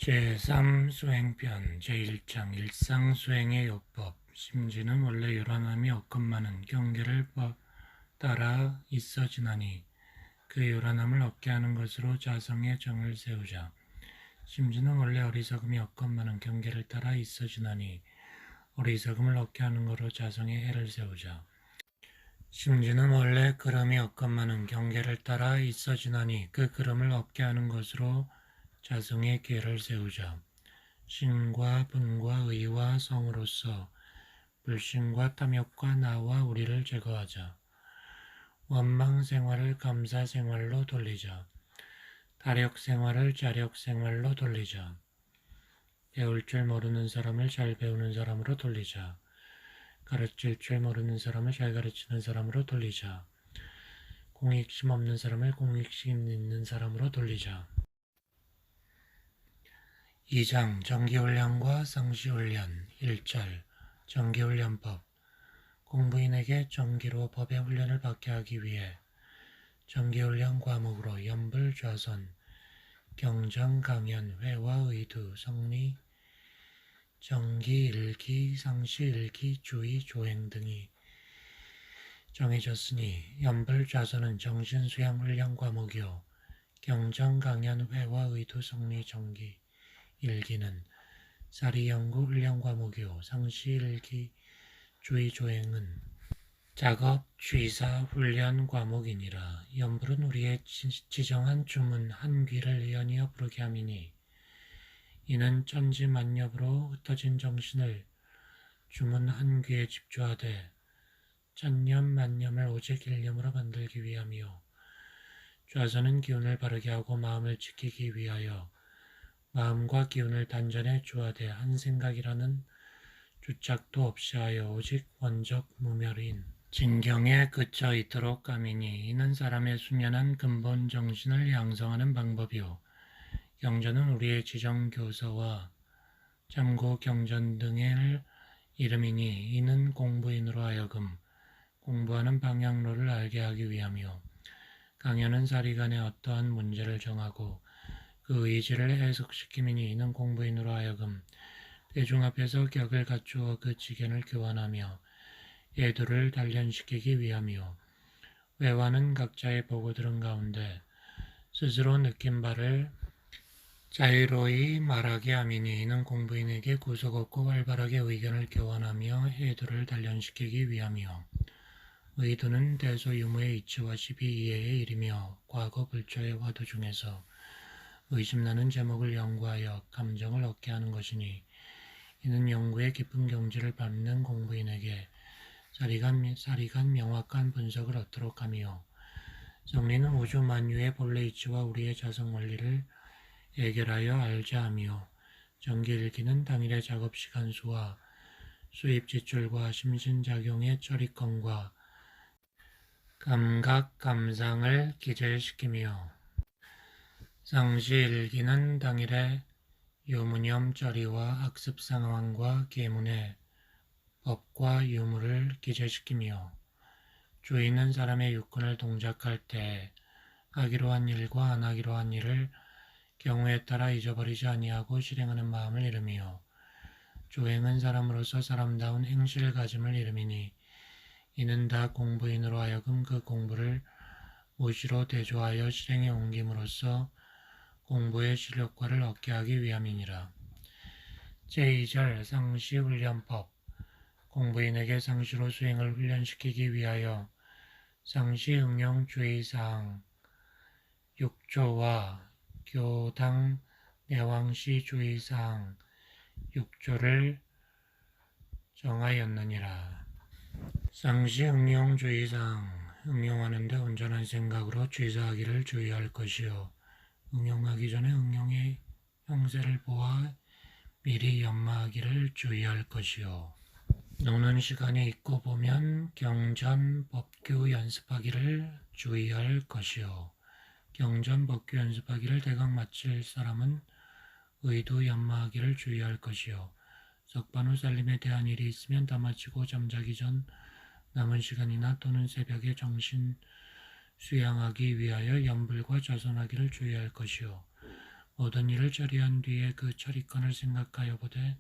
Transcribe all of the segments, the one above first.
제3수행편 제1장 일상수행의 요법. 심지는 원래 요란함이 없건만은 경계를 따라 있어지나니 그 요란함을 얻게 하는 것으로 자성의 정을 세우자. 심지는 원래 어리석음이 없건만은 경계를 따라 있어지나니 어리석음을 얻게 하는 것으로 자성의 해를 세우자. 심지는 원래 그름이 없건만은 경계를 따라 있어지나니 그 그름을 얻게 하는 것으로 자성의 계를 세우자. 신과 분과 의와 성으로서 불신과 탐욕과 나와 우리를 제거하자. 원망 생활을 감사 생활로 돌리자. 다력 생활을 자력 생활로 돌리자. 배울 줄 모르는 사람을 잘 배우는 사람으로 돌리자. 가르칠 줄 모르는 사람을 잘 가르치는 사람으로 돌리자. 공익심 없는 사람을 공익심 있는 사람으로 돌리자. 2장 정기훈련과 상시훈련 1절 정기훈련법. 공부인에게 정기로 법의 훈련을 받게 하기 위해 정기훈련 과목으로 연불, 좌선, 경전, 강연, 회화, 의두, 성리, 정기, 일기, 상시, 일기, 주의, 조행 등이 정해졌으니 연불, 좌선은 정신수양 훈련 과목이요 경전, 강연, 회화, 의두, 성리, 정기, 일기는 사리 연구 훈련 과목이요 상시, 일기, 주의, 조행은 작업, 취사, 훈련 과목이니라. 연불은 우리의 지정한 주문 한 귀를 연이어 부르게 함이니 이는 천지만엽으로 흩어진 정신을 주문 한 귀에 집중하되 천념만념을 오직 일념으로 만들기 위함이요 좌선은 기운을 바르게 하고 마음을 지키기 위하여 마음과 기운을 단전에 주하되 한 생각이라는 주착도 없이 하여 오직 원적 무멸인 진경에 그쳐 있도록 함이니 이는 사람의 순연한 근본 정신을 양성하는 방법이요 경전은 우리의 지정교서와 참고 경전 등을 이름이니 이는 공부인으로 하여금 공부하는 방향로를 알게 하기 위함이요 강연은 사리간의 어떠한 문제를 정하고 그 의지를 해석시킴이니 이는 공부인으로 하여금 대중 앞에서 격을 갖추어 그 지견을 교환하며 예도를 단련시키기 위함이요 회화는 각자의 보고 들은 가운데 스스로 느낀 바를 자유로이 말하게 함이니 이는 공부인에게 구속 없고 활발하게 의견을 교환하며 예도를 단련시키기 위함이요 의도는 대소유무의 이치와 시비이해의 일이며 과거 불초의 화두 중에서 의심나는 제목을 연구하여 감정을 얻게 하는 것이니 이는 연구의 깊은 경지를 밟는 공부인에게 사리간 명확한 분석을 얻도록 하며 정리는 우주 만유의 본래 이치와 우리의 자성 원리를 해결하여 알자 하며 정기일기는 당일의 작업 시간 수와 수입 지출과 심신작용의 처리건과 감각 감상을 기재시키며 상시일기는 당일의 유무념 처리와 학습 상황과 계문의 법과 유무를 기재시키며 주의는 사람의 육군을 동작할 때 하기로 한 일과 안 하기로 한 일을 경우에 따라 잊어버리지 아니하고 실행하는 마음을 이르며 조행은 사람으로서 사람다운 행실 가짐을 이름이니 이는 다 공부인으로 하여금 그 공부를 무시로 대조하여 실행에 옮김으로써 공부의 실효과를 얻게 하기 위함이니라. 제2절 상시훈련법. 공부인에게 상시로 수행을 훈련시키기 위하여 상시 응용주의사항 6조와 교당 내왕시 주의사항 6조를 정하였느니라. 상시 응용주의사항. 응용하는데 온전한 생각으로 취사하기를 주의할 것이요 응용하기 전에 응용의 형세를 보아 미리 연마하기를 주의할 것이요 노는 시간이 있고 보면 경전 법규 연습하기를 주의할 것이요 경전 법규 연습하기를 대강 마칠 사람은 의도 연마하기를 주의할 것이요 석반 후 살림에 대한 일이 있으면 다 마치고 잠자기 전 남은 시간이나 또는 새벽에 정신 수양하기 위하여 연불과 좌선하기를 주의할 것이요 모든 일을 처리한 뒤에 그 처리건을 생각하여 보되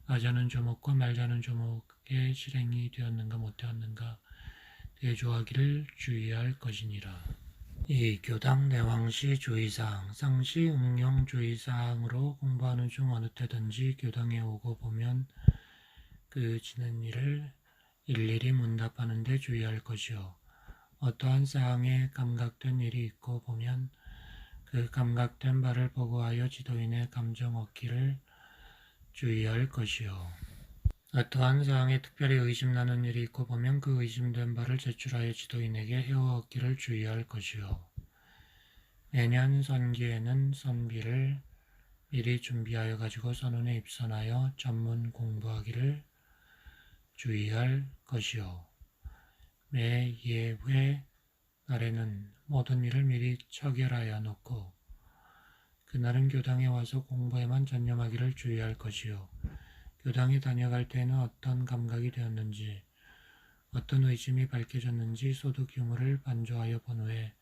아자는 조목과 말자는 조목의 실행이 되었는가 못되었는가 대조하기를 주의할 것이니라. 이 교당 내왕시 주의사항, 상시 응용 주의사항으로 공부하는 중 어느 때든지 교당에 오고 보면 그 지는 일을 일일이 문답하는 데 주의할 것이요. 어떠한 사항에 감각된 일이 있고 보면 그 감각된 바를 보고하여 지도인의 감정 얻기를 주의할 것이요. 어떠한 사항에 특별히 의심나는 일이 있고 보면 그 의심된 바를 제출하여 지도인에게 해워 얻기를 주의할 것이요. 매년 선기에는 선비를 미리 준비하여 가지고 선원에 입선하여 전문 공부하기를 주의할 것이요. 매 예회 날에는 모든 일을 미리 처결하여 놓고 그날은 교당에 와서 공부에만 전념하기를 주의할 것이요. 교당에 다녀갈 때에는 어떤 감각이 되었는지 어떤 의심이 밝혀졌는지 소득 유무를 반조하여 본 후에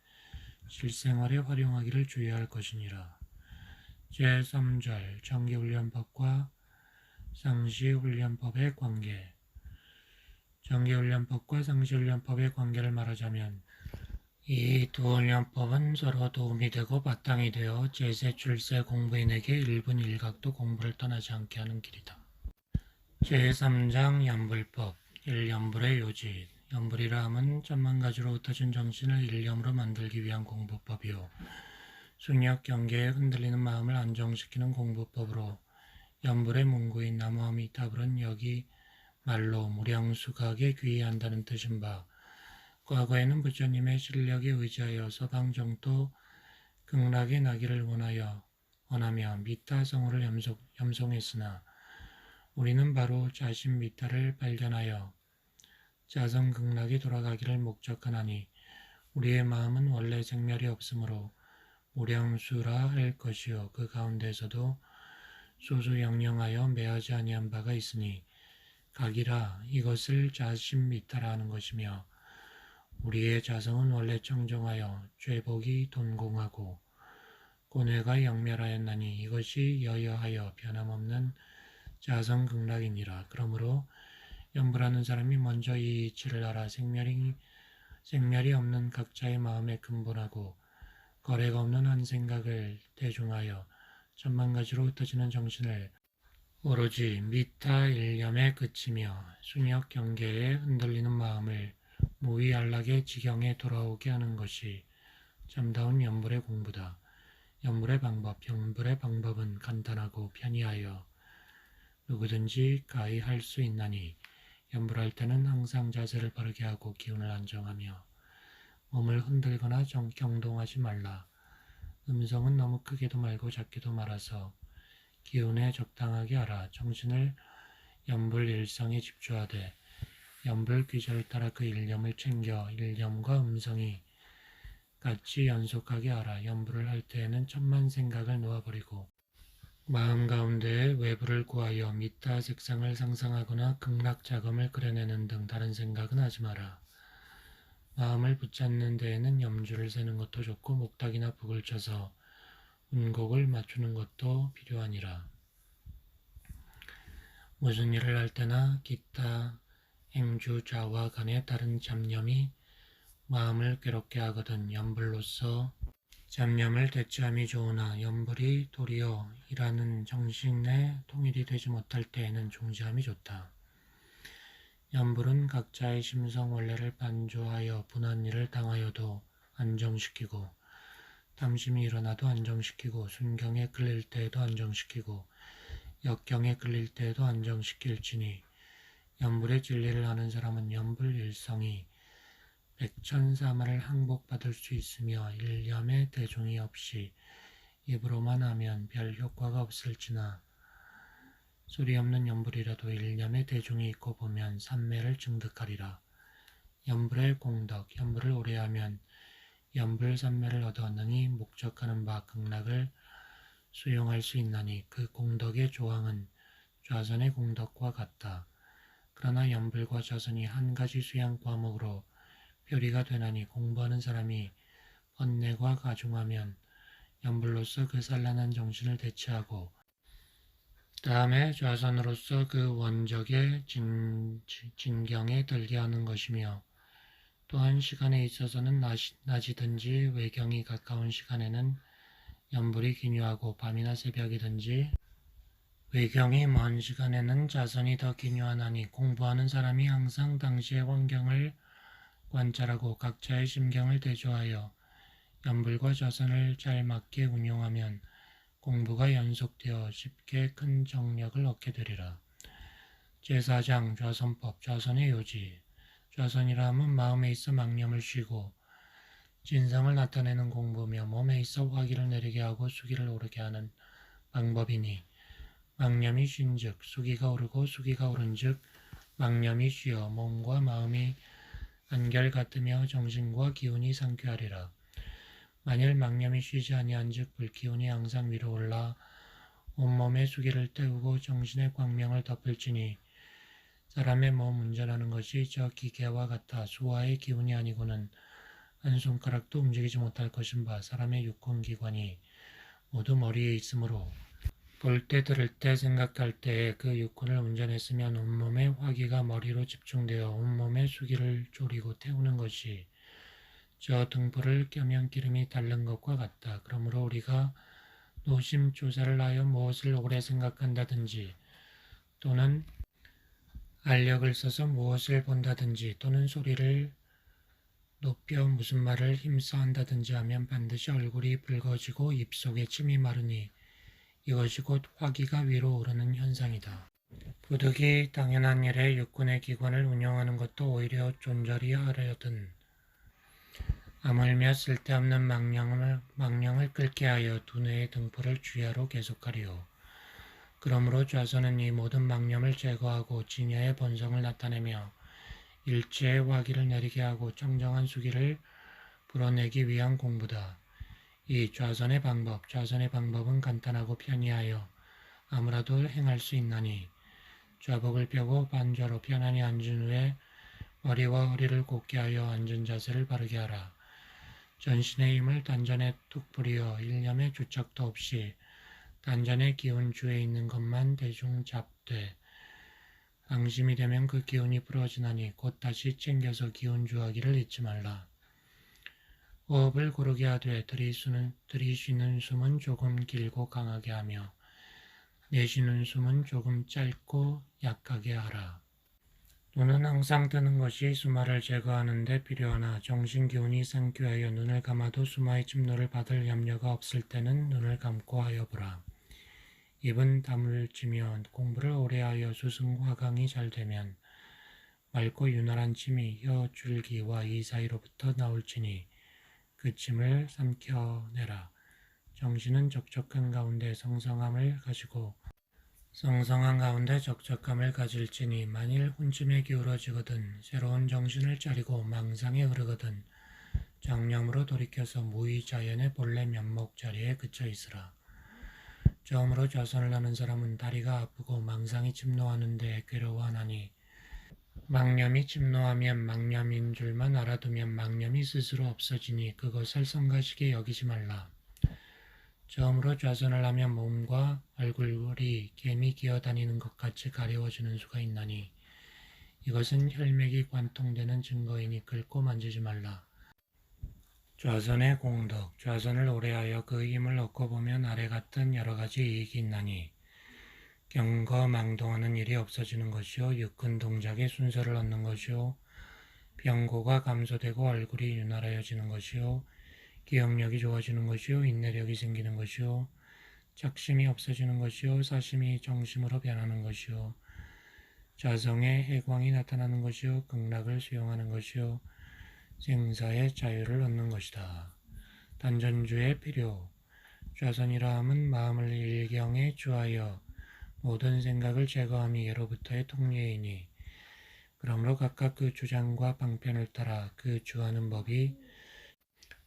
실생활에 활용하기를 주의할 것이니라. 제3절 정기훈련법과 상시훈련법의 관계. 정기훈련법과 상시훈련법의 관계를 말하자면 이 두 훈련법은 서로 도움이 되고 바탕이 되어 제세 출세 공부인에게 1분 1각도 공부를 떠나지 않게 하는 길이다. 제3장 연불법 1연불의 요지. 연불이라 함은 천만 가지로 흩어진 정신을 일념으로 만들기 위한 공부법이요. 숙력 경계에 흔들리는 마음을 안정시키는 공부법으로 연불의 문구인 나무아미타불은 여기 말로 무량수각에 귀의한다는 뜻인 바 과거에는 부처님의 실력에 의지하여 서방정토 극락의 나기를 원하며 미타성호를 염송했으나 우리는 바로 자신 미타를 발견하여 자성 극락이 돌아가기를 목적하나니 우리의 마음은 원래 생멸이 없으므로 무량수라 할 것이요. 그 가운데서도 소수영령하여 매하지 아니한 바가 있으니 각이라 이것을 자신미타라 하는 것이며 우리의 자성은 원래 청정하여 죄복이 돈공하고 고뇌가 영멸하였나니 이것이 여여하여 변함없는 자성극락이니라. 그러므로 연불하는 사람이 먼저 이 이치를 알아 생멸이 없는 각자의 마음에 근본하고 거래가 없는 한 생각을 대중하여 천만 가지로 흩어지는 정신을 오로지 미타 일념에 그치며 순역 경계에 흔들리는 마음을 무위안락의 지경에 돌아오게 하는 것이 참다운 연불의 공부다. 연불의 방법은 간단하고 편이하여 누구든지 가히 할 수 있나니 연불할 때는 항상 자세를 바르게 하고 기운을 안정하며 몸을 흔들거나 경동하지 말라. 음성은 너무 크게도 말고 작게도 말아서 기운에 적당하게 하라. 정신을 연불 일성에 집중하되 연불 귀절을 따라 그 일념을 챙겨 일념과 음성이 같이 연속하게 하라. 연불을 할 때에는 천만 생각을 놓아버리고 마음 가운데에 외부를 구하여 미타 색상을 상상하거나 극락 자금을 그려내는 등 다른 생각은 하지 마라. 마음을 붙잡는 데에는 염주를 세는 것도 좋고 목탁이나 북을 쳐서 운곡을 맞추는 것도 필요하니라. 무슨 일을 할 때나 기타 행주자와 간에 다른 잡념이 마음을 괴롭게 하거든 연불로서 잡념을 대체함이 좋으나 연불이 도리어 일하는 정신에 통일이 되지 못할 때에는 중지함이 좋다. 연불은 각자의 심성 원래를 반조하여 분한 일을 당하여도 안정시키고 탐심이 일어나도 안정시키고 순경에 끌릴 때에도 안정시키고 역경에 끌릴 때에도 안정시킬지니 연불의 진리를 아는 사람은 연불 일성이 백천사마를 항복받을 수 있으며 일념의 대종이 없이 입으로만 하면 별 효과가 없을지나 소리 없는 연불이라도 일념의 대종이 있고 보면 삼매를 증득하리라. 연불의 공덕, 연불을 오래하면 연불 삼매를 얻어 능히 목적하는 바 극락을 수용할 수 있나니 그 공덕의 조항은 좌선의 공덕과 같다. 그러나 연불과 좌선이 한 가지 수양 과목으로 표리가 되나니 공부하는 사람이 번뇌가 가중하면 연불로서 그 산란한 정신을 대체하고 다음에 좌선으로서 그 원적의 진경에 들게 하는 것이며 또한 시간에 있어서는 낮이든지 외경이 가까운 시간에는 연불이 기묘하고 밤이나 새벽이든지 외경이 먼 시간에는 자선이 더 기묘하나니 공부하는 사람이 항상 당시의 환경을 관찰하고 각자의 심경을 대조하여 연불과 자선을 잘 맞게 운용하면 공부가 연속되어 쉽게 큰 정력을 얻게 되리라. 제4장 좌선법 좌선의 요지 좌선이라 함은 마음에 있어 망념을 쉬고 진성을 나타내는 공부며 몸에 있어 화기를 내리게 하고 수기를 오르게 하는 방법이니 망념이 쉰즉 수기가 오르고 수기가 오른즉 망념이 쉬어 몸과 마음이 안결 같으며 정신과 기운이 상쾌하리라. 만일 망념이 쉬지 아니한즉 불기운이 항상 위로 올라 온몸에 수기를 태우고 정신의 광명을 덮을지니 사람의 몸 운전하는 것이 저 기계와 같아 수화의 기운이 아니고는 한 손가락도 움직이지 못할 것인바 사람의 육군기관이 모두 머리에 있으므로 볼 때 들을 때 생각할 때에 그 육군을 운전했으면 온몸의 화기가 머리로 집중되어 온몸의 수기를 졸이고 태우는 것이 저 등불을 껴면 기름이 닳는 것과 같다. 그러므로 우리가 노심조사를 하여 무엇을 오래 생각한다든지 또는 알력을 써서 무엇을 본다든지 또는 소리를 높여 무슨 말을 힘써 한다든지 하면 반드시 얼굴이 붉어지고 입속에 침이 마르니 이것이 곧 화기가 위로 오르는 현상이다. 부득이 당연한 일에 육군의 기관을 운영하는 것도 오히려 존절히 하려든 하물며 쓸데없는 망령을 끓게 하여 두뇌의 등불을 주야로 계속하리요. 그러므로 좌선은 이 모든 망념을 제거하고 진여의 본성을 나타내며 일체의 화기를 내리게 하고 청정한 수기를 불어내기 위한 공부다. 이 좌선의 방법은 간단하고 편리하여 아무라도 행할 수 있나니 좌복을 펴고 반좌로 편안히 앉은 후에 머리와 허리를 곧게 하여 앉은 자세를 바르게 하라. 전신의 힘을 단전에 뚝 뿌리어 일념의 주착도 없이 단전의 기운 주에 있는 것만 대충 잡되 방심이 되면 그 기운이 부러지나니 곧 다시 챙겨서 기운 주하기를 잊지 말라. 호흡을 고르게 하되 들이쉬는 숨은 조금 길고 강하게 하며 내쉬는 숨은 조금 짧고 약하게 하라. 눈은 항상 뜨는 것이 수마를 제거하는 데 필요하나 정신 기운이 상쾌하여 눈을 감아도 수마의 침노를 받을 염려가 없을 때는 눈을 감고 하여 보라. 입은 다물지며 공부를 오래 하여 수승화강이 잘 되면 맑고 윤활한 침이 혀 줄기와 이 사이로부터 나올지니 그 침을 삼켜내라. 정신은 적적한 가운데 성성함을 가질지니 만일 혼침에 기울어지거든 새로운 정신을 차리고 망상에 흐르거든 정념으로 돌이켜서 무의자연의 본래 면목 자리에 그쳐 있으라. 처음으로 좌선을 하는 사람은 다리가 아프고 망상이 침노하는데 괴로워하나니 망념이 침노하면 망념인 줄만 알아두면 망념이 스스로 없어지니 그것을 성가시게 여기지 말라. 처음으로 좌선을 하면 몸과 얼굴이 개미 기어다니는 것 같이 가려워지는 수가 있나니 이것은 혈맥이 관통되는 증거이니 긁고 만지지 말라. 좌선의 공덕, 좌선을 오래하여 그 힘을 얻고 보면 아래 같은 여러 가지 이익이 있나니 경거망동하는 일이 없어지는 것이요 육근 동작의 순서를 얻는 것이요 병고가 감소되고 얼굴이 윤활하여지는 것이요 기억력이 좋아지는 것이요 인내력이 생기는 것이요 착심이 없어지는 것이요 사심이 정심으로 변하는 것이요 자성의 해광이 나타나는 것이요 극락을 수용하는 것이요 생사의 자유를 얻는 것이다. 단전주의 필요 좌선이라 함은 마음을 일경에 주하여 모든 생각을 제거함이 예로부터의 통례이니 그러므로 각각 그 주장과 방편을 따라 그 주하는 법이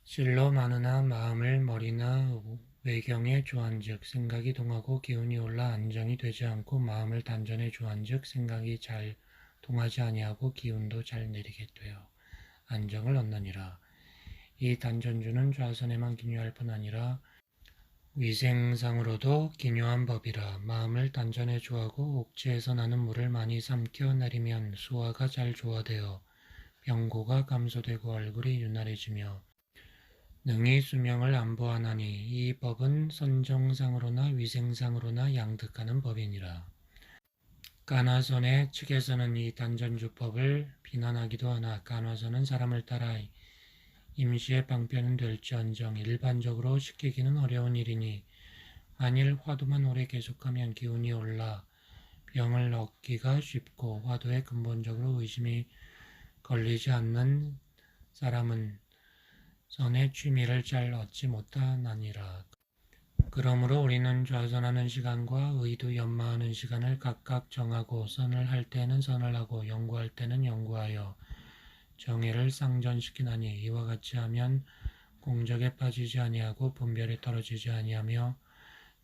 실로 많으나 마음을 머리나 외경에 주한즉 생각이 동하고 기운이 올라 안정이 되지 않고 마음을 단전에 주한즉 생각이 잘 동하지 아니하고 기운도 잘 내리게 되어 안정을 얻느니라. 이 단전주는 좌선에만 기묘할 뿐 아니라 위생상으로도 기묘한 법이라. 마음을 단전에 주하고 옥지에서 나는 물을 많이 삼켜 내리면 수화가 잘 조화되어 병고가 감소되고 얼굴이 윤활해지며 능히 수명을 안보하나니 이 법은 선정상으로나 위생상으로나 양득하는 법이니라. 간화선의 측에서는 이 단전주법을 비난하기도 하나 간화선은 사람을 따라 임시의 방편은 될지언정 일반적으로 시키기는 어려운 일이니 만일 화두만 오래 계속하면 기운이 올라 병을 얻기가 쉽고 화두에 근본적으로 의심이 걸리지 않는 사람은 선의 취미를 잘 얻지 못하나니라. 그러므로 우리는 좌선하는 시간과 의도 연마하는 시간을 각각 정하고 선을 할 때는 선을 하고 연구할 때는 연구하여 정의를 상전시키나니 이와 같이 하면 공적에 빠지지 아니하고 분별에 떨어지지 아니하며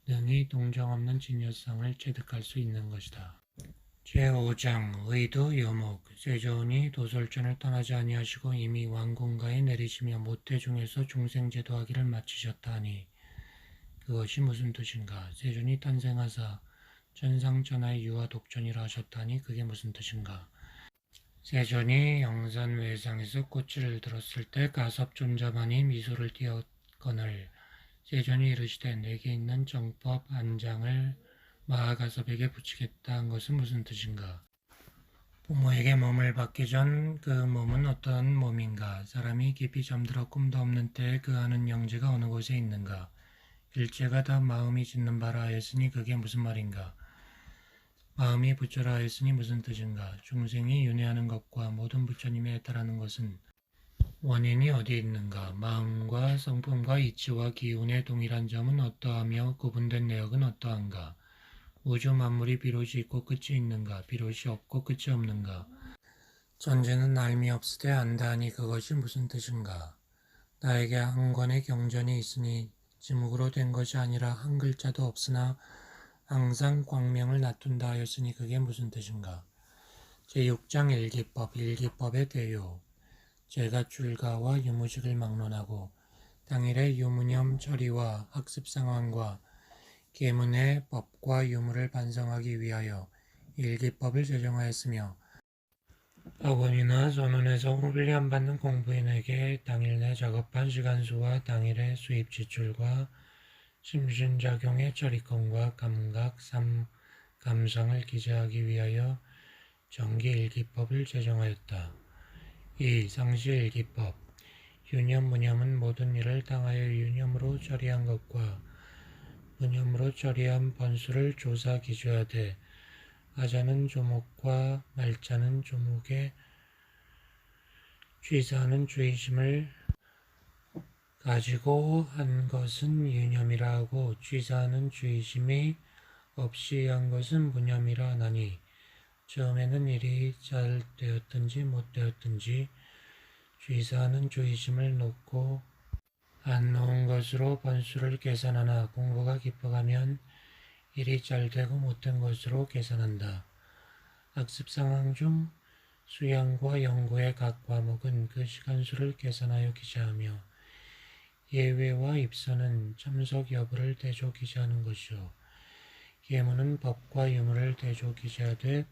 능히 동정 없는 진여성을 체득할 수 있는 것이다. 제5장 의도 요목 세조원이 도솔전을 떠나지 아니하시고 이미 왕궁가에 내리시며 모태중에서 중생제도하기를 마치셨다 하니 그것이 무슨 뜻인가? 세존이 탄생하사 천상천하의 유아 독존이라 하셨다니 그게 무슨 뜻인가? 세존이 영산외상에서 꽃을 들었을 때 가섭존자만이 미소를 띄었거늘 세존이 이르시되 내게 있는 정법 안장을 마하가섭에게 붙이겠다 한 것은 무슨 뜻인가? 부모에게 몸을 받기 전 그 몸은 어떤 몸인가? 사람이 깊이 잠들어 꿈도 없는 때에 그 아는 영재가 어느 곳에 있는가? 일체가 다 마음이 짓는 바라 하였으니 그게 무슨 말인가? 마음이 부처라 하였으니 무슨 뜻인가? 중생이 윤회하는 것과 모든 부처님에 따르는 것은 원인이 어디 있는가? 마음과 성품과 이치와 기운의 동일한 점은 어떠하며 구분된 내역은 어떠한가? 우주 만물이 비롯이 있고 끝이 있는가? 비롯이 없고 끝이 없는가? 전제는 알미 없으되 안다 하니 그것이 무슨 뜻인가? 나에게 한 권의 경전이 있으니 지묵으로 된 것이 아니라 한 글자도 없으나 항상 광명을 놔둔다 하였으니 그게 무슨 뜻인가? 제6장 일기법의 대요. 제가 출가와 유무식을 막론하고 당일의 유무념 처리와 학습 상황과 계문의 법과 유무를 반성하기 위하여 일기법을 제정하였으며 학원이나 전원에서 훈련받는 공부인에게 당일 내 작업한 시간수와 당일의 수입 지출과 심신작용의 처리권과 감각, 감상을 기재하기 위하여 정기일기법을 제정하였다. 2. 상시일기법 유념, 무념은 모든 일을 당하여 유념으로 처리한 것과 무념으로 처리한 번수를 조사 기재하되 아자는 조목과 말자는 조목에 취사하는 주의심을 가지고 한 것은 유념이라 하고 취사하는 주의심이 없이 한 것은 무념이라 하나니 처음에는 일이 잘 되었든지 못 되었든지 취사하는 주의심을 놓고 안 놓은 것으로 번수를 계산하나 공부가 깊어가면 일이 잘 되고 못된 것으로 계산한다. 학습 상황 중 수양과 연구의 각 과목은 그 시간수를 계산하여 기재하며 예외와 입선은 참석 여부를 대조 기재하는 것이요. 계문은 법과 유무를 대조 기재하되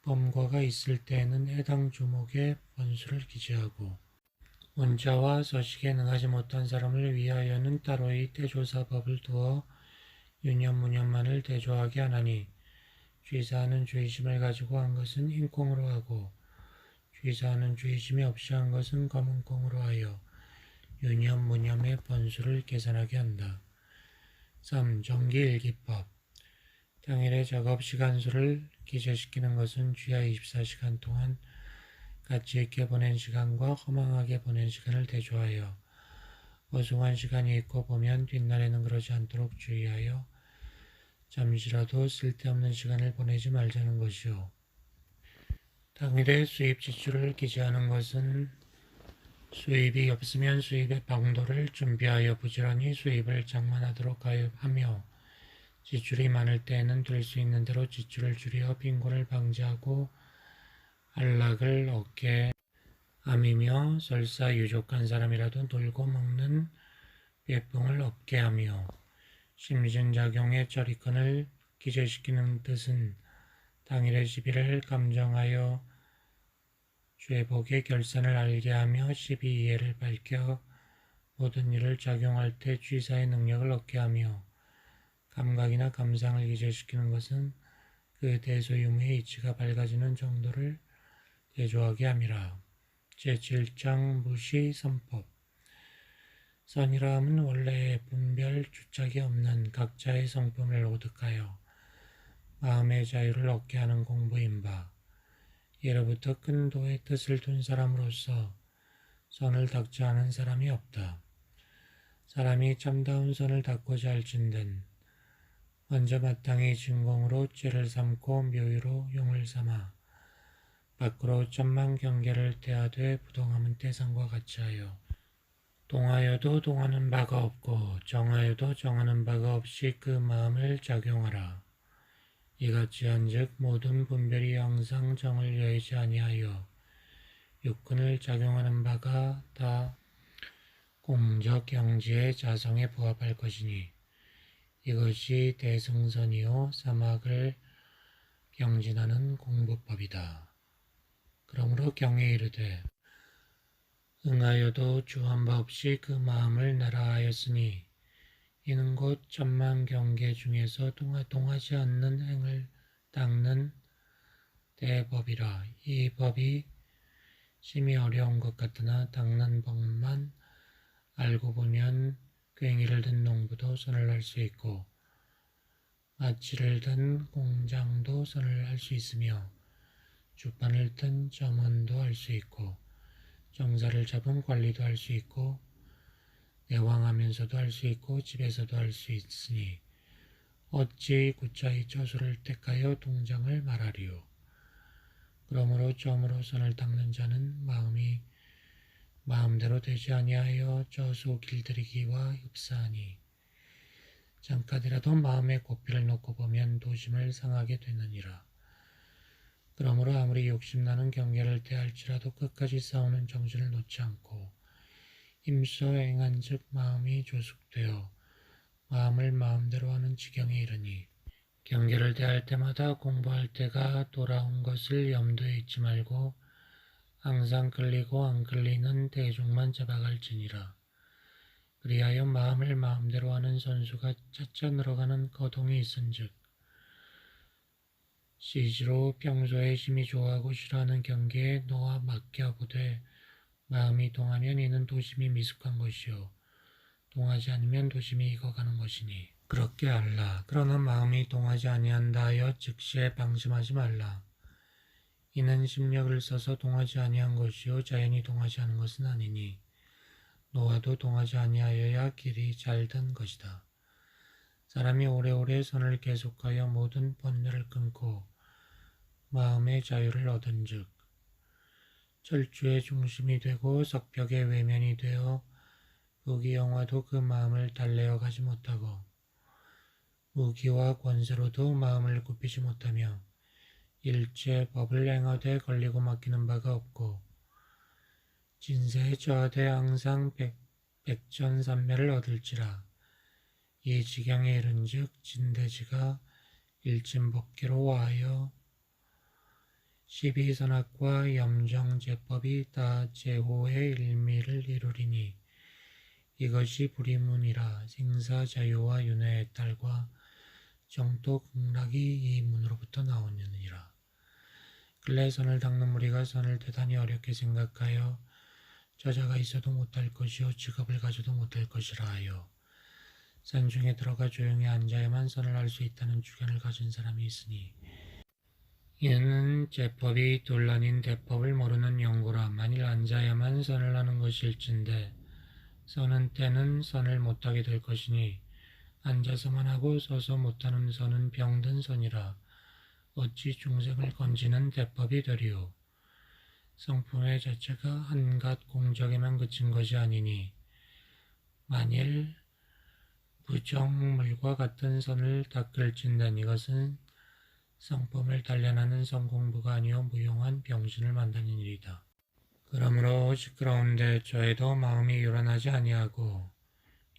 범과가 있을 때에는 해당 조목의 번수를 기재하고 문자와 서식에 능하지 못한 사람을 위하여는 따로의 대조사법을 두어 유념, 무념만을 대조하게 하나니 취사하는 주의심을 가지고 한 것은 흰콩으로 하고 취사하는 주의심이 없이 한 것은 검은콩으로 하여 유념, 무념의 번수를 계산하게 한다. 3. 정기일기법 당일의 작업 시간수를 기재시키는 것은 주야 24시간 동안 가치 있게 보낸 시간과 허망하게 보낸 시간을 대조하여 어중한 시간이 있고 보면 뒷날에는 그러지 않도록 주의하여 잠시라도 쓸데없는 시간을 보내지 말자는 것이요. 당일의 수입 지출을 기재하는 것은 수입이 없으면 수입의 방도를 준비하여 부지런히 수입을 장만하도록 하며 지출이 많을 때에는 될 수 있는 대로 지출을 줄여 빈곤을 방지하고 안락을 얻게 함이며 설사 유족한 사람이라도 놀고 먹는 배풍을 없게 하며 심신작용의 저리권을 기재시키는 뜻은 당일의 시비를 감정하여 죄복의 결산을 알게 하며 시비이해를 밝혀 모든 일을 작용할 때 취사의 능력을 얻게 하며 감각이나 감상을 기재시키는 것은 그 대소유무의 이치가 밝아지는 정도를 대조하게 함이라. 제7장 무시선법 선이라 함은 원래 분별 주착이 없는 각자의 성품을 오득하여 마음의 자유를 얻게 하는 공부인 바, 예로부터 큰 도의 뜻을 둔 사람으로서 선을 닦지 않은 사람이 없다. 사람이 참다운 선을 닦고자 할진된 먼저 마땅히 진공으로 죄를 삼고 묘유로 용을 삼아 밖으로 천만 경계를 대하되 부동함은 태산과 같이 하여 동하여도 동하는 바가 없고 정하여도 정하는 바가 없이 그 마음을 작용하라. 이같이 한즉 모든 분별이 항상 정을 여의지 아니하여 육근을 작용하는 바가 다 공적 경지의 자성에 부합할 것이니 이것이 대승선이요 사막을 경진하는 공부법이다. 그러므로 경에 이르되 응하여도 주한 바 없이 그 마음을 나라 하였으니 이는 곧 천만 경계 중에서 동하지 않는 행을 닦는 대법이라. 이 법이 심히 어려운 것 같으나 닦는 법만 알고 보면 괭이를 든 농부도 선을 할 수 있고 마치를 든 공장도 선을 할 수 있으며 주판을 든 점원도 할 수 있고 정사를 잡은 관리도 할 수 있고 내왕하면서도 할 수 있고 집에서도 할 수 있으니 어찌 구차히 저수를 택하여 동장을 말하리요. 그러므로 점으로 선을 닦는 자는 마음이 마음대로 되지 아니하여 저수 길들이기와 흡사하니 잠깐이라도 마음의 고삐를 놓고 보면 도심을 상하게 되느니라. 그러므로 아무리 욕심나는 경계를 대할지라도 끝까지 싸우는 정신을 놓지 않고 임소 행한즉 마음이 조숙되어 마음을 마음대로 하는 지경에 이르니 경계를 대할 때마다 공부할 때가 돌아온 것을 염두에 잊지 말고 항상 끌리고 안 끌리는 대중만 잡아갈지니라. 그리하여 마음을 마음대로 하는 선수가 차차 늘어가는 거동이 있은즉 시지로 평소에 심히 좋아하고 싫어하는 경계에 놓아 맡겨보되 마음이 동하면 이는 도심이 미숙한 것이요 동하지 않으면 도심이 익어가는 것이니 그렇게 알라. 그러나 마음이 동하지 아니한다 하여 즉시에 방심하지 말라. 이는 심력을 써서 동하지 아니한 것이요 자연히 동하지 않은 것은 아니니 놓아도 동하지 아니하여야 길이 잘 든 것이다. 사람이 오래오래 선을 계속하여 모든 번뇌를 끊고 마음의 자유를 얻은즉 철주의 중심이 되고 석벽의 외면이 되어 무기영화도 그 마음을 달래어 가지 못하고 무기와 권세로도 마음을 굽히지 못하며 일체 법을 행하되 걸리고 막히는 바가 없고 진세에 저하되 항상 백전산매를 얻을지라. 이 지경에 이른즉 진대지가 일진법계로 와하여 십이선악과 염정제법이 다 제호의 일미를 이루리니 이것이 불이문이라. 생사자유와 윤회의 딸과 정토극락이 이 문으로부터 나오느니라. 근래 선을 닦는 무리가 선을 대단히 어렵게 생각하여 저자가 있어도 못할 것이요 직업을 가져도 못할 것이라 하여 산중에 들어가 조용히 앉아야만 선을 할 수 있다는 주견을 가진 사람이 있으니 이는 제법이 둘란인 대법을 모르는 영구라. 만일 앉아야만 선을 하는 것일진데 서는 때는 선을 못하게 될 것이니 앉아서만 하고 서서 못하는 선은 병든 선이라. 어찌 중생을 건지는 대법이 되리요. 성품의 자체가 한갓 공적에만 그친 것이 아니니 만일 부정물과 같은 선을 닦을진단 이것은 성품을 단련하는 성공부가 아니요 무용한 병신을 만드는 일이다. 그러므로 시끄러운데 저에도 마음이 요란하지 아니하고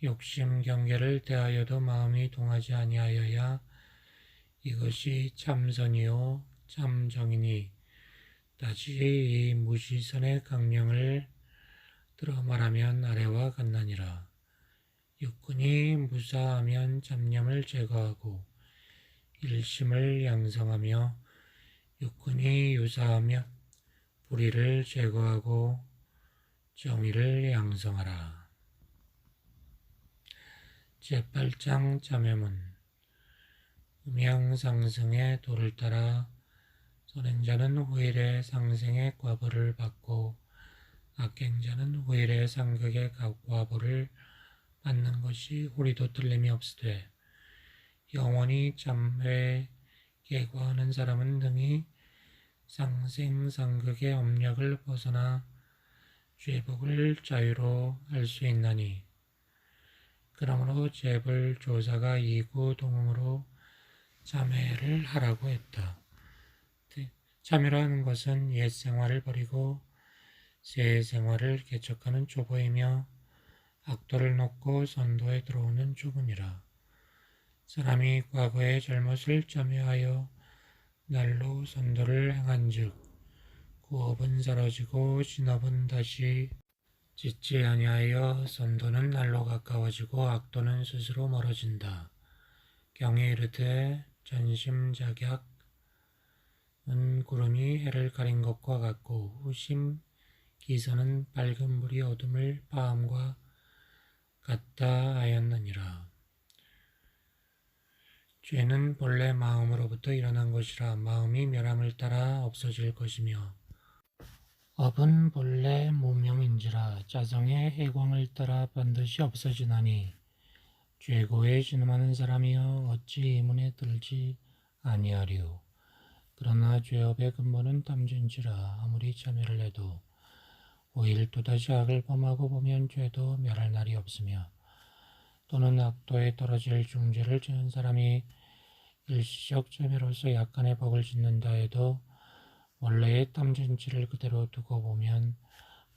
욕심 경계를 대하여도 마음이 동하지 아니하여야 이것이 참선이요 참정이니 다시 이 무시선의 강령을 들어 말하면 아래와 같나니라. 육군이 무사하면 잡념을 제거하고 일심을 양성하며 육군이 유사하면 불의를 제거하고 정의를 양성하라. 제8장 자매문 음양상승의 도를 따라 선행자는 후일의 상생의 과보를 받고 악행자는 후일의 상극의 과보를 받는 것이 우리도 틀림이 없으되 영원히 참회 계과하는 사람은 등이 상생상극의 업력을 벗어나 죄복을 자유로 할 수 있나니 그러므로 재불 조사가 이구 동음으로 참회를 하라고 했다. 참회라는 것은 옛 생활을 버리고 새 생활을 개척하는 초보이며 악도를 놓고 선도에 들어오는 초분이라. 사람이 과거의 잘못을 참회하여 날로 선도를 행한즉 구업은 사라지고 진업은 다시 짓지 아니하여 선도는 날로 가까워지고 악도는 스스로 멀어진다. 경에 이르되 전심작약은 구름이 해를 가린 것과 같고 후심 기선은 밝은 불이 어둠을 파함과 같다 하였느니라. 죄는 본래 마음으로부터 일어난 것이라 마음이 멸함을 따라 없어질 것이며 업은 본래 무명인지라 자성의 해광을 따라 반드시 없어지나니 죄고에 신음하는 사람이여 어찌 이문에 들지 아니하리요. 그러나 죄업의 근본은 탐진지라 아무리 참회를 해도 오일 또다시 악을 범하고 보면 죄도 멸할 날이 없으며 또는 악도에 떨어질 중죄를 지은 사람이 일시적 참회로서 약간의 복을 짓는다 해도 원래의 탐진치를 그대로 두고 보면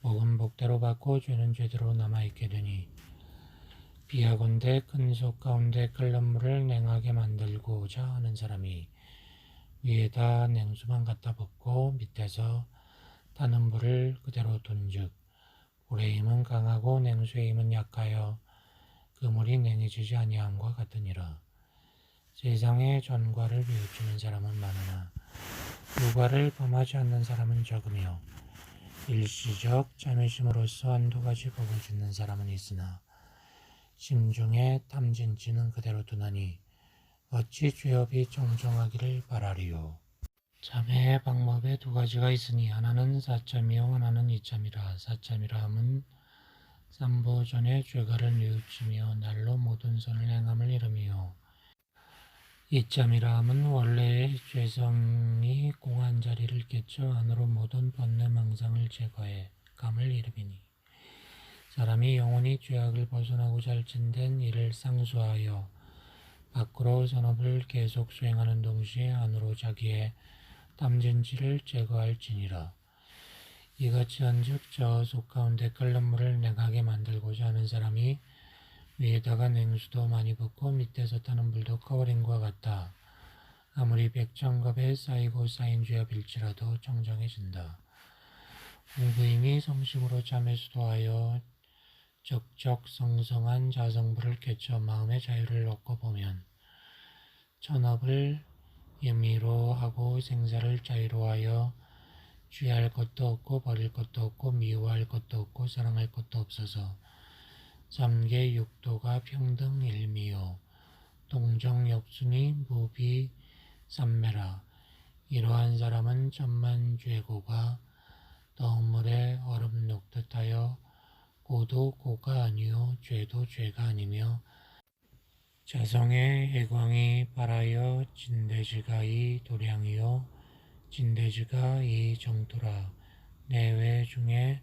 복은 복대로 받고 죄는 죄대로 남아있게 되니 비하건대 큰 속 가운데 끓는 물을 냉하게 만들고자 하는 사람이 위에다 냉수만 갖다 붓고 밑에서 타는 불을 그대로 둔즉 불의 힘은 강하고 냉수의 힘은 약하여 그 물이 냉해지지 아니함과 같으니라. 세상에 전과를 비웃치는 사람은 많으나 유과를 범하지 않는 사람은 적으며 일시적 참회심으로써 한두 가지 복을 짓는 사람은 있으나 심중에 탐진치는 그대로 두나니 어찌 죄업이 정정하기를 바라리요. 참회의 방법에 두 가지가 있으니 하나는 사참이요 하나는 이참이라. 사참이라 함은 삼보전의 죄가를 뉘우치며 날로 모든 선을 행함을 이름이요 이참이라 함은 원래의 죄성이 공한 자리를 깨쳐 안으로 모든 번뇌 망상을 제거해 감을 이름이니 사람이 영원히 죄악을 벗어나고자 할진된 이를 상수하여 밖으로 선업을 계속 수행하는 동시에 안으로 자기의 탐진치를 제거할지니라. 이같이 한즉 저 속 가운데 끓는 물을 냉하게 만들고자 하는 사람이 위에다가 냉수도 많이 붓고 밑에서 타는 불도 꺼버린과 같다. 아무리 백정겁에 쌓이고 쌓인 죄업일지라도 정정해진다. 공부임이 성심으로 잠에 수도하여 적적성성한 자성불을 깨쳐 마음의 자유를 얻고 보면 천업을 임의로 하고 생사를 자유로 하여 취할 것도 없고 버릴 것도 없고 미워할 것도 없고 사랑할 것도 없어서 삼계 육도가 평등 일미요 동정역순이 무비 삼매라. 이러한 사람은 천만죄고가 더운물에 얼음 녹듯 하여 고도 고가 아니요 죄도 죄가 아니며 자성의 해광이 발하여 진대지가 이 도량이요 진대지가 이 정토라. 내외 중에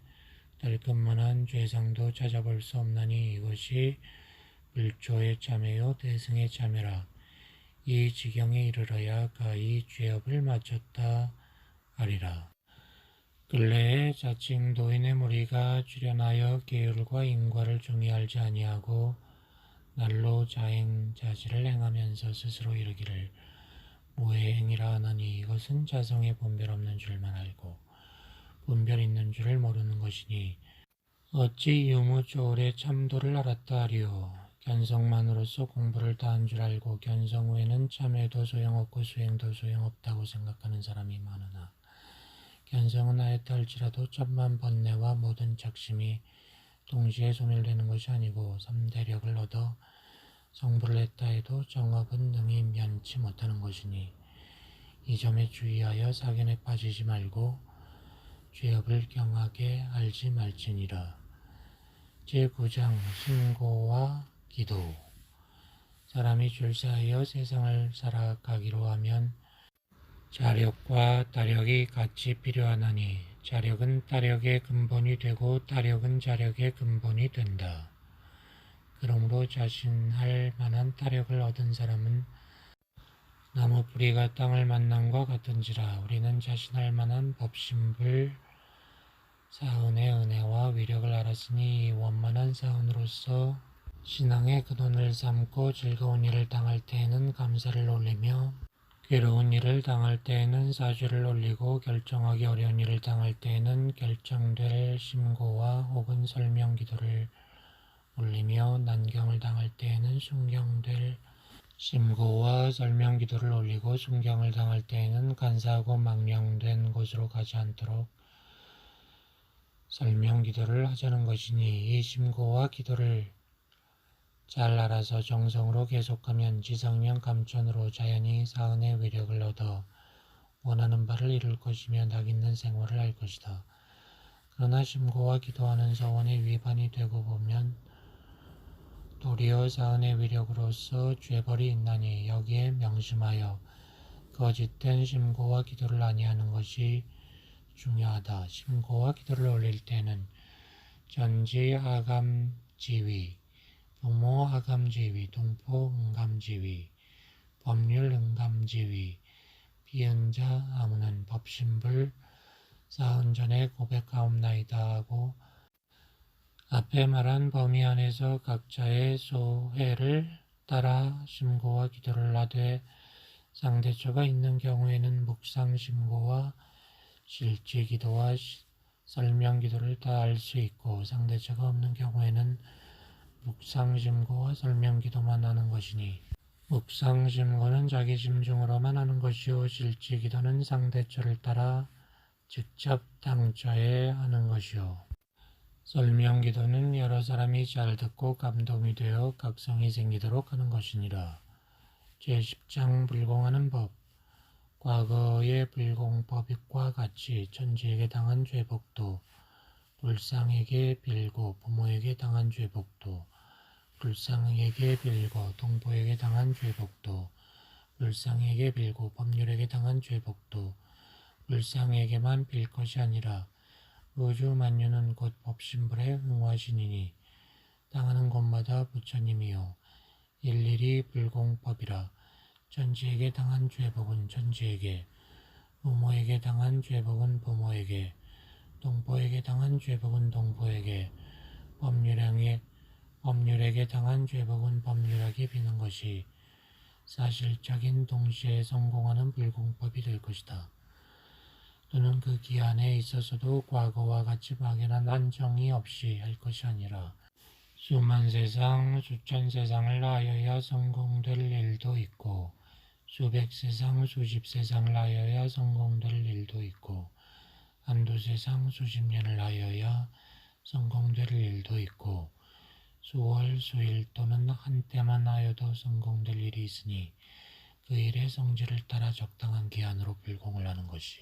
달끝만한 죄상도 찾아볼 수 없나니 이것이 불초의 참회요 대승의 참회라. 이 지경에 이르러야 가히 죄업을 마쳤다 하리라. 근래에 자칭 도인의 무리가 출현하여 계율과 인과를 중히 알지 아니하고 날로 자행자지를 행하면서 스스로 이르기를 무의 행위라 하나니 이것은 자성의 분별 없는 줄만 알고 분별 있는 줄을 모르는 것이니 어찌 유무조울의 참도를 알았다 하리요. 견성만으로서 공부를 다 한 줄 알고 견성 후에는 참회도 소용없고 수행도 소용없다고 생각하는 사람이 많으나 견성은 하였다 할지라도 천만 번뇌와 모든 작심이 동시에 소멸되는 것이 아니고 삼대력을 얻어 성불을 했다 해도 정업은 능히 면치 못하는 것이니 이 점에 주의하여 사견에 빠지지 말고 죄업을 경하게 알지 말지니라. 제9장 신고와 기도. 사람이 출세하여 세상을 살아가기로 하면 자력과 다력이 같이 필요하나니 자력은 다력의 근본이 되고 다력은 자력의 근본이 된다. 그러므로 자신할 만한 다력을 얻은 사람은 나무 뿌리가 땅을 만남과 같은지라. 우리는 자신할 만한 법신불 사은의 은혜와 위력을 알았으니 이 원만한 사은으로서 신앙의 근원을 삼고 즐거운 일을 당할 때에는 감사를 올리며 괴로운 일을 당할 때에는 사죄를 올리고 결정하기 어려운 일을 당할 때에는 결정될 심고와 혹은 설명 기도를 올리며 난경을 당할 때에는 순경될 심고와 설명 기도를 올리고 순경을 당할 때에는 간사하고 망령된 곳으로 가지 않도록 설명 기도를 하자는 것이니 이 심고와 기도를 잘 알아서 정성으로 계속하면 지성명 감천으로 자연히 사은의 위력을 얻어 원하는 바를 이룰 것이며 낙 있는 생활을 할 것이다. 그러나 심고와 기도하는 서원에 위반이 되고 보면 도리어 사은의 위력으로서 죄벌이 있나니 여기에 명심하여 거짓된 심고와 기도를 아니하는 것이 중요하다. 심고와 기도를 올릴 때는 전지 아감지위, 부모 아감지위, 동포 응감지위, 법률 응감지위, 비은자 아무는 법신불 사흔 전에 고백하옵나이다 하고 앞에 말한 범위 안에서 각자의 소회를 따라 심고와 기도를 하되 상대처가 있는 경우에는 묵상심고와 실제기도와 설명기도를 다 할 수 있고 상대처가 없는 경우에는 묵상심고와 설명기도만 하는 것이니 묵상심고는 자기 심중으로만 하는 것이요 실제기도는 상대처를 따라 직접 당처에 하는 것이요 설명기도는 여러 사람이 잘 듣고 감동이 되어 각성이 생기도록 하는 것이니라. 제10장 불공하는 법. 과거의 불공법과 같이 천지에게 당한 죄복도 불상에게 빌고 부모에게 당한 죄복도 불상에게 빌고 동포에게 당한 죄복도 불상에게 빌고 법률에게 당한 죄복도 불상에게만 빌 것이 아니라 우주 만유는 곧 법신불에 응화신이니 당하는 곳마다 부처님이요 일일이 불공법이라. 천지에게 당한 죄복은 천지에게, 부모에게 당한 죄복은 부모에게, 동포에게 당한 죄복은 동포에게, 법률에게 당한 죄복은 법률에게 비는 것이 사실적인 동시에 성공하는 불공법이 될 것이다. 또는 그 기한에 있어서도 과거와 같이 막연한 한정이 없이 할 것이 아니라 수만 세상, 수천 세상을 하여야 성공될 일도 있고 수백 세상, 수십 세상을 하여야 성공될 일도 있고 한두 세상, 수십 년을 하여야 성공될 일도 있고 수월, 수일 또는 한때만 하여도 성공될 일이 있으니 그 일의 성질을 따라 적당한 기한으로 불공을 하는 것이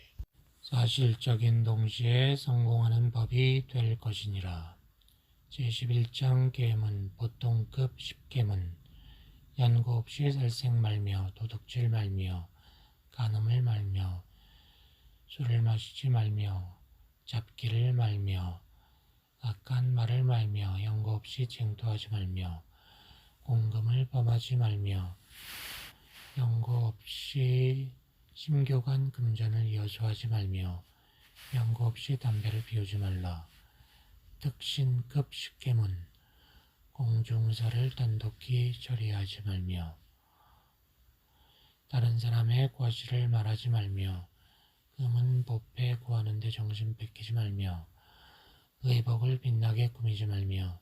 사실적인 동시에 성공하는 법이 될 것이니라. 제11장 계문 보통급 10계문 연고 없이 살생 말며 도둑질 말며 간음을 말며 술을 마시지 말며 잡기를 말며 악한 말을 말며 연고 없이 쟁투하지 말며 공금을 범하지 말며 연고 없이 심교관 금전을 여수하지 말며 연고 없이 담배를 피우지 말라. 특신급 10계문 공중사를 단독히 처리하지 말며 다른 사람의 과실을 말하지 말며 금은 보패 구하는데 정신 뺏기지 말며 의복을 빛나게 꾸미지 말며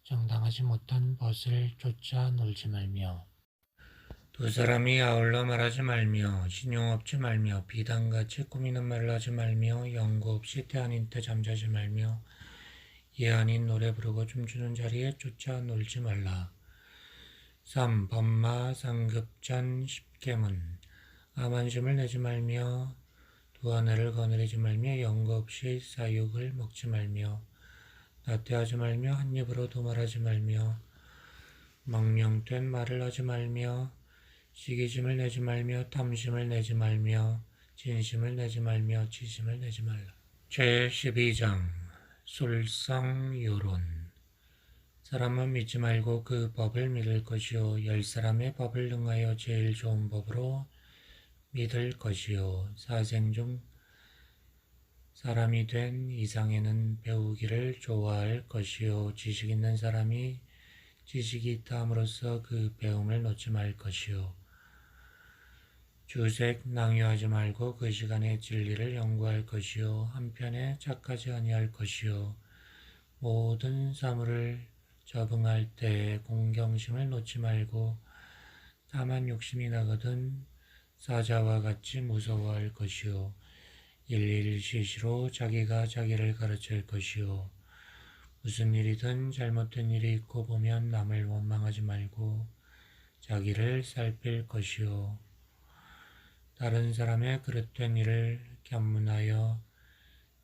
정당하지 못한 벗을 쫓아 놀지 말며 두 사람이 아울러 말하지 말며 신용 없지 말며 비단같이 꾸미는 말을 하지 말며 연고 없이 때 아닌 때 잠자지 말며 예 아닌 노래 부르고 춤추는 자리에 쫓아 놀지 말라. 3. 범마 상급전 10계문 암한심을 내지 말며 두 아내를 거느리지 말며 연고 없이 사육을 먹지 말며 나태하지 말며 한 입으로 두말하지 말며 망령된 말을 하지 말며 시기심을 내지 말며 탐심을 내지 말며 진심을 내지 말며 지심을 내지 말라. 제12장 술성요론 사람은 믿지 말고 그 법을 믿을 것이요 10사람의 법을 능하여 제일 좋은 법으로 믿을 것이요 사생 중 사람이 된 이상에는 배우기를 좋아할 것이요 지식 있는 사람이 지식이 있다 함으로써 그 배움을 놓지 말 것이요 주색 낭유하지 말고 그 시간에 진리를 연구할 것이요 한편에 착하지 아니할 것이요 모든 사물을 적응할 때 공경심을 놓지 말고 다만 욕심이 나거든 사자와 같이 무서워할 것이요 일일시시로 자기가 자기를 가르칠 것이요 무슨 일이든 잘못된 일이 있고 보면 남을 원망하지 말고 자기를 살필 것이요 다른 사람의 그릇된 일을 견문하여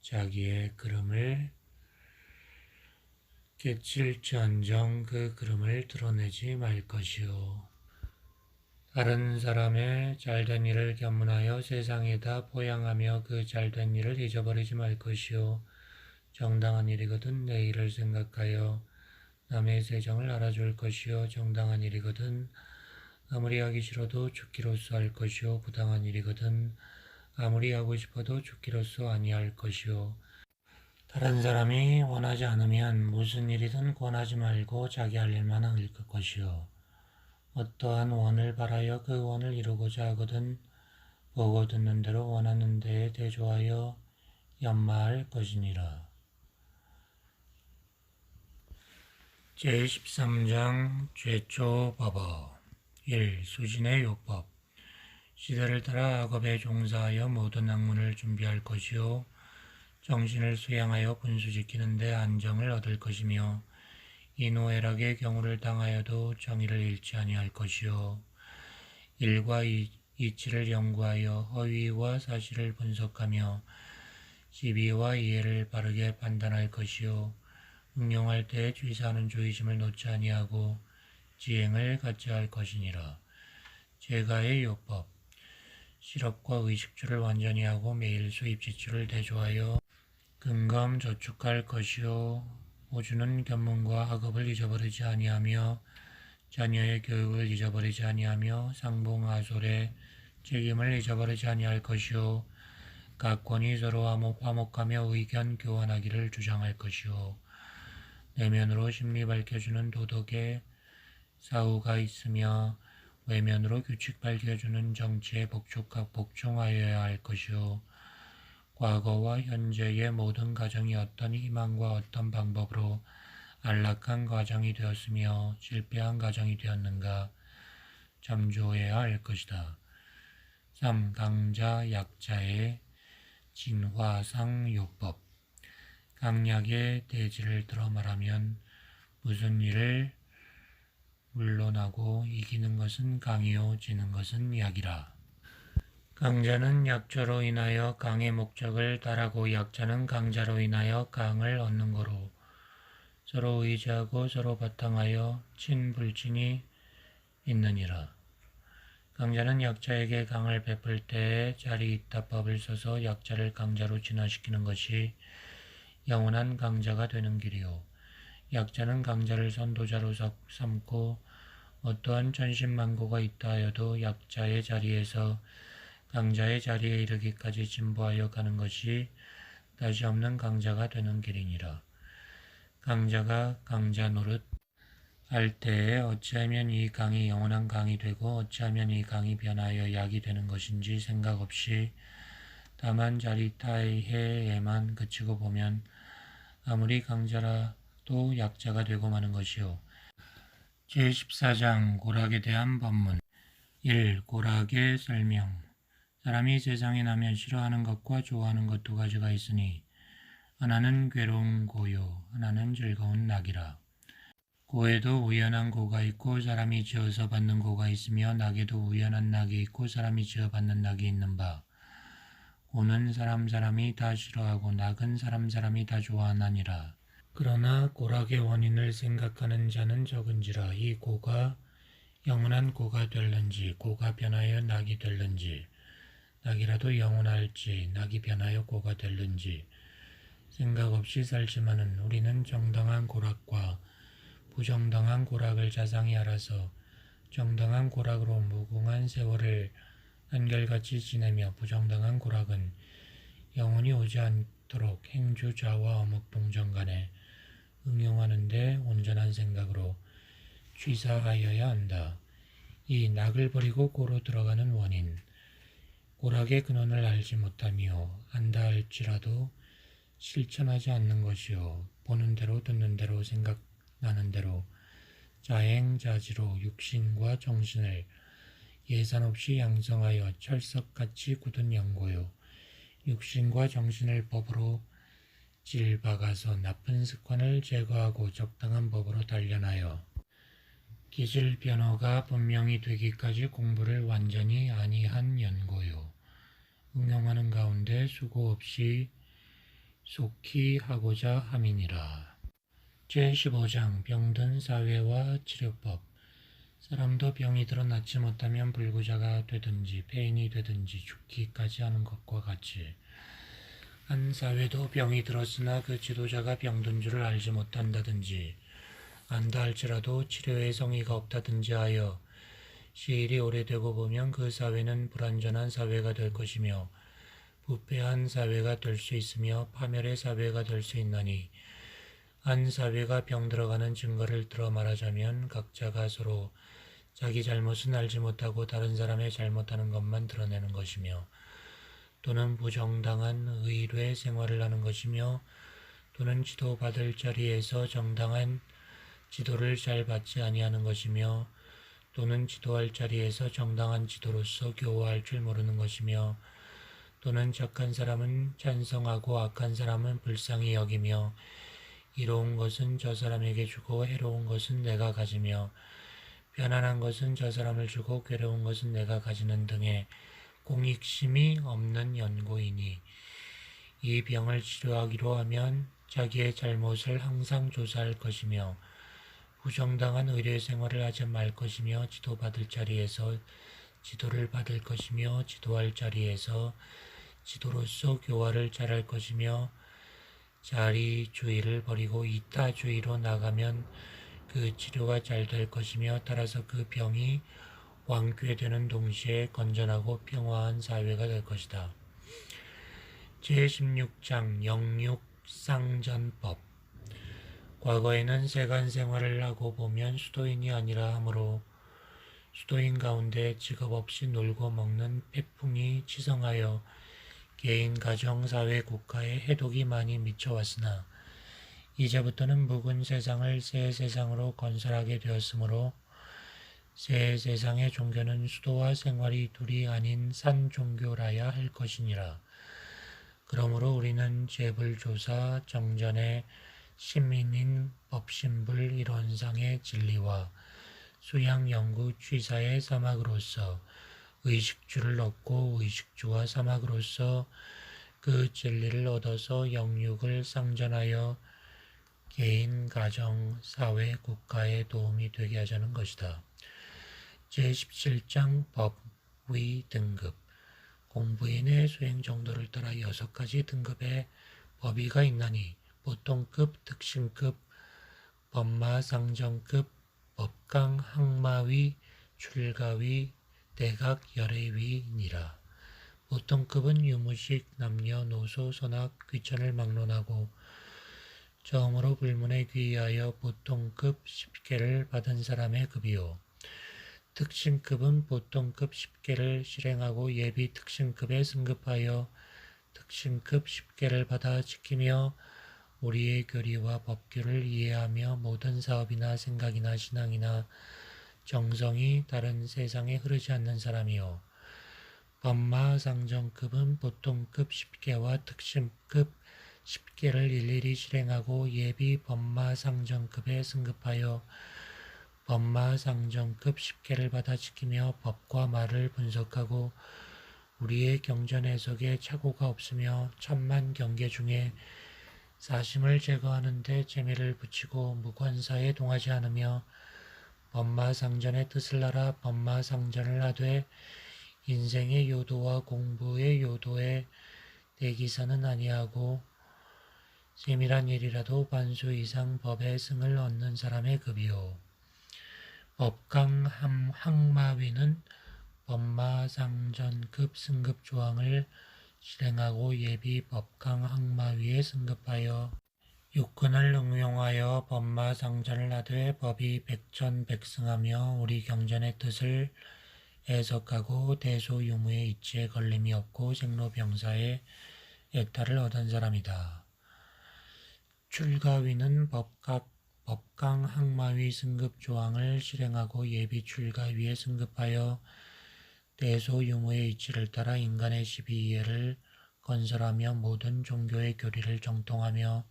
자기의 그름을 깨칠지언정 그 그름을 드러내지 말 것이요 다른 사람의 잘된 일을 견문하여 세상에다 포양하며 그 잘된 일을 잊어버리지 말 것이요 정당한 일이거든 내 일을 생각하여 남의 세정을 알아줄 것이요 정당한 일이거든 아무리 하기 싫어도 죽기로써 할 것이요 부당한 일이거든 아무리 하고 싶어도 죽기로써 아니할 것이요 다른 사람이 원하지 않으면 무슨 일이든 권하지 말고 자기 할 일만 할 것이요 어떠한 원을 바라여 그 원을 이루고자 하거든 보고 듣는 대로 원하는 데에 대조하여 연마할 것이니라. 제13장 죄초법어 1. 수진의 요법 시대를 따라 악업에 종사하여 모든 학문을 준비할 것이요 정신을 수양하여 분수지키는 데 안정을 얻을 것이며 이노애락의 경우를 당하여도 정의를 잃지 아니할 것이요 일과 이치를 연구하여 허위와 사실을 분석하며 시비와 이해를 바르게 판단할 것이요 응용할 때에 취사하는 주의심을 놓지 아니하고 지행을 갖지 할 것이니라. 제가의 요법 실업과 의식주를 완전히 하고 매일 수입지출을 대조하여 근검 저축할 것이요 오주는 견문과 학업을 잊어버리지 아니하며 자녀의 교육을 잊어버리지 아니하며 상봉하솔의 책임을 잊어버리지 아니할 것이요 각 권이 서로 화목하며 의견 교환하기를 주장할 것이요 내면으로 심리 밝혀주는 도덕의 사후가 있으며 외면으로 규칙 밝혀주는 정치에 복종하여야 할 것이요 과거와 현재의 모든 가정이 어떤 희망과 어떤 방법으로 안락한 과정이 되었으며 실패한 과정이 되었는가 참조해야 할 것이다. 3. 강자 약자의 진화상요법 강약의 대지를 들어 말하면 무슨 일을 물론하고 이기는 것은 강이요 지는 것은 약이라. 강자는 약자로 인하여 강의 목적을 달하고 약자는 강자로 인하여 강을 얻는 거로 서로 의지하고 서로 바탕하여 친불친이 있느니라. 강자는 약자에게 강을 베풀 때에 자리이타법을 써서 약자를 강자로 진화시키는 것이 영원한 강자가 되는 길이요. 약자는 강자를 선도자로 삼고 어떠한 천신만고가 있다 하여도 약자의 자리에서 강자의 자리에 이르기까지 진보하여 가는 것이 다시 없는 강자가 되는 길이니라. 강자가 강자 노릇 할 때에 어찌하면 이 강이 영원한 강이 되고 어찌하면 이 강이 변하여 약이 되는 것인지 생각 없이 다만 자리타이해에만 그치고 보면 아무리 강자라도 약자가 되고 마는 것이요. 제14장 고락에 대한 법문 1. 고락의 설명 사람이 세상에 나면 싫어하는 것과 좋아하는 것 두 가지가 있으니 하나는 괴로운 고요, 하나는 즐거운 낙이라. 고에도 우연한 고가 있고 사람이 지어서 받는 고가 있으며 낙에도 우연한 낙이 있고 사람이 지어 받는 낙이 있는 바. 고는 사람이 다 싫어하고 낙은 사람이 다 좋아하나니라. 그러나 고락의 원인을 생각하는 자는 적은지라. 이 고가 영원한 고가 될는지 고가 변하여 낙이 될는지 낙이라도 영원할지 낙이 변하여 고가 될는지 생각 없이 살지만은 우리는 정당한 고락과 부정당한 고락을 자상히 알아서 정당한 고락으로 무궁한 세월을 한결같이 지내며 부정당한 고락은 영원히 오지 않도록 행주자와 어묵동정 간에 응용하는 데 온전한 생각으로 취사하여야 한다. 이 낙을 버리고 고로 들어가는 원인, 고락의 근원을 알지 못하며 안다 할지라도 실천하지 않는 것이요. 보는 대로 듣는 대로 생각나는 대로 자행자지로 육신과 정신을 예산 없이 양성하여 철석같이 굳은 연고요. 육신과 정신을 법으로 질박아서 나쁜 습관을 제거하고 적당한 법으로 단련하여 기질 변호가 분명히 되기까지 공부를 완전히 아니한 연고요. 응용하는 가운데 수고 없이 속히 하고자 함이니라. 제15장 병든 사회와 치료법 사람도 병이 들어 낫지 못하면 불구자가 되든지 폐인이 되든지 죽기까지 하는 것과 같이 한 사회도 병이 들었으나 그 지도자가 병든 줄을 알지 못한다든지 안다 할지라도 치료의 성의가 없다든지 하여 시일이 오래되고 보면 그 사회는 불완전한 사회가 될 것이며 부패한 사회가 될 수 있으며 파멸의 사회가 될 수 있나니 한 사회가 병들어가는 증거를 들어 말하자면 각자가 서로 자기 잘못은 알지 못하고 다른 사람의 잘못하는 것만 드러내는 것이며 또는 부정당한 의뢰 생활을 하는 것이며 또는 지도받을 자리에서 정당한 지도를 잘 받지 아니하는 것이며 또는 지도할 자리에서 정당한 지도로서 교화할 줄 모르는 것이며 또는 착한 사람은 찬성하고 악한 사람은 불쌍히 여기며 이로운 것은 저 사람에게 주고 해로운 것은 내가 가지며 편안한 것은 저 사람을 주고 괴로운 것은 내가 가지는 등의 공익심이 없는 연고이니 이 병을 치료하기로 하면 자기의 잘못을 항상 조사할 것이며 부정당한 의뢰 생활을 하지 말 것이며 지도받을 자리에서 지도를 받을 것이며 지도할 자리에서 지도로서 교화를 잘할 것이며 자리주의를 버리고 이타주의로 나가면 그 치료가 잘 될 것이며 따라서 그 병이 완쾌되는 동시에 건전하고 평화한 사회가 될 것이다. 제16장 영육상전법 과거에는 세간 생활을 하고 보면 수도인이 아니라 하므로 수도인 가운데 직업 없이 놀고 먹는 패풍이 치성하여 개인, 가정, 사회, 국가에 해독이 많이 미쳐왔으나 이제부터는 묵은 세상을 새 세상으로 건설하게 되었으므로 새 세상의 종교는 수도와 생활이 둘이 아닌 산 종교라야 할 것이니라. 그러므로 우리는 재불조사 정전의 신민인 법신불 이론상의 진리와 수양연구 취사의 사막으로서 의식주를 얻고 의식주와 사막으로서 그 진리를 얻어서 영육을 상전하여 개인, 가정, 사회, 국가에 도움이 되게 하자는 것이다. 제17장 법위 등급 공부인의 수행 정도를 따라 6가지 등급의 법위가 있나니 보통급, 특신급, 법마상정급, 법강, 항마위, 출가위, 대각, 열애위니라. 보통급은 유무식, 남녀, 노소, 선악, 귀천을 막론하고 처음으로 불문에 귀의하여 보통급 10개를 받은 사람의 급이요. 특신급은 보통급 10개를 실행하고 예비 특신급에 승급하여 특신급 10개를 받아 지키며 우리의 교리와 법규를 이해하며 모든 사업이나 생각이나 신앙이나 정성이 다른 세상에 흐르지 않는 사람이요. 법마상정급은 보통급 10개와 특신급 10개를 일일이 실행하고 예비 법마상정급에 승급하여 법마상정급 10개를 받아 지키며 법과 말을 분석하고 우리의 경전 해석에 착오가 없으며 천만 경계 중에 사심을 제거하는 데 재미를 붙이고 무관사에 동하지 않으며 법마상전의 뜻을 알아 법마상전을 하되 인생의 요도와 공부의 요도에 대기사는 아니하고 세밀한 일이라도 반수 이상 법의 승을 얻는 사람의 급이요. 법강 항마위는 법마상전급 승급 조항을 실행하고 예비 법강 항마위에 승급하여 육군을 응용하여 법마상전을 하되 법이 백전백승하며 우리 경전의 뜻을 해석하고 대소유무의 이치에 걸림이 없고 생로병사의 애탈을 얻은 사람이다. 출가위는 법강 항마위 승급 조항을 실행하고 예비 출가위에 승급하여 대소유무의 이치를 따라 인간의 12이해를 건설하며 모든 종교의 교리를 정통하며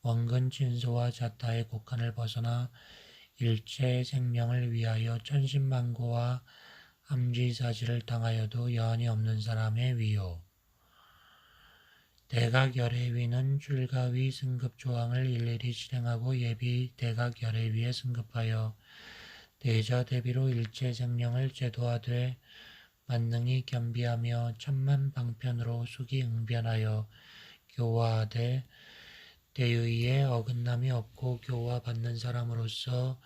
원근 진소와 자타의 곡한을 벗어나 일체 생명을 위하여 천신만고와 함지사지를 당하여도 여한이 없는 사람의 위요. 대각열애위는 출가위 승급 조항을 일일이 실행하고 예비 대각열애위에 승급하여 대자 대비로 일체 생명을 제도하되 만능히 겸비하며 천만 방편으로 수기 응변하여 교화하되 대의에 어긋남이 없고 교화받는 사람으로서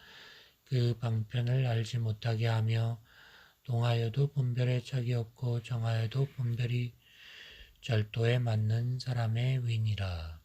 그 방편을 알지 못하게 하며 동하여도 분별에 짝이 없고 정하여도 분별이 절도에 맞는 사람의 위니라.